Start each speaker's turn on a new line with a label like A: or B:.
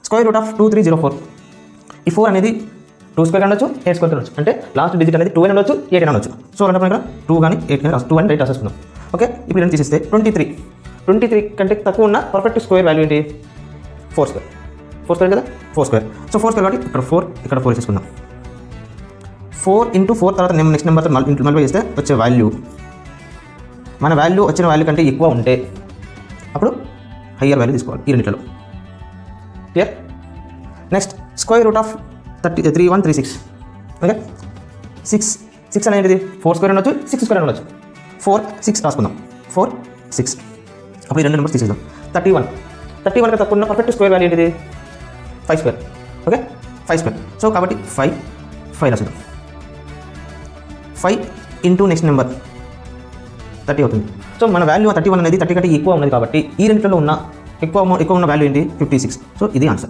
A: Square root of 2304. ఈ 4 అనేది 2 square అనొచ్చు, 8 స్క్వేర్ అనొచ్చు. అంటే లాస్ట్ డిజిట్ అనేది 2 అని అనొచ్చు, 8 అని అనొచ్చు. సో అంటే ఇక్కడ 2 కానీ 8 కానీ 2 అని రైట్ రాసేసుకుందాం. ఓకే, ఇప్పుడు నేను తీసేస్తే 23 కంటే తక్కువ ఉన్న పర్ఫెక్ట్ స్క్వేర్ వాల్యూ ఏంటి? 4 స్క్వేర్. 4 స్క్వేర్ కదా, 4 స్క్వేర్. సో 4 స్క్వేర్ కాబట్టి ఇక్కడ 4 ఇక్కడ 4 వేసేసుకుందాం. 4 ఇంటూ 4 తర్వాత నేను నెక్స్ట్ నెంబర్తో మల్టిప్లై చేస్తే వచ్చే వాల్యూ, మన వాల్యూ వచ్చిన వాల్యూ కంటే ఎక్కువ ఉంటే అప్పుడు హయ్యర్ వాల్యూ తీసుకోవాలి ఈ రెండిట్లో. Clear? Next square root of 3136. Okay, 6 అనేది 4 స్క్వేర్ అనొచ్చు, 6 స్క్వేర్ అనొచ్చు. 4 6 రాసుకుందాం. 4 6. అప్పుడు ఈ రెండు నెంబర్స్ తీసేద్దాం. 31 తక్కువ ఉన్న పర్ఫెక్ట్ స్క్వేర్ వాల్యూ ఏంటిది? 5 స్క్వేర్. Okay, 5 square. సో కాబట్టి 5 రాసుకుందాం. 5 ఇంటూ నెక్స్ట్ నెంబర్ 30 అవుతుంది. సో మన వాల్యూ 31 అనేది 30 కంటే ఎక్కువ ఉన్నది కాబట్టి ఈ రెండింటిలో ఉన్న ఎక్కువ ఉన్న వాల్యూ ఏంటి? 56. సో ఇది ఆన్సర్.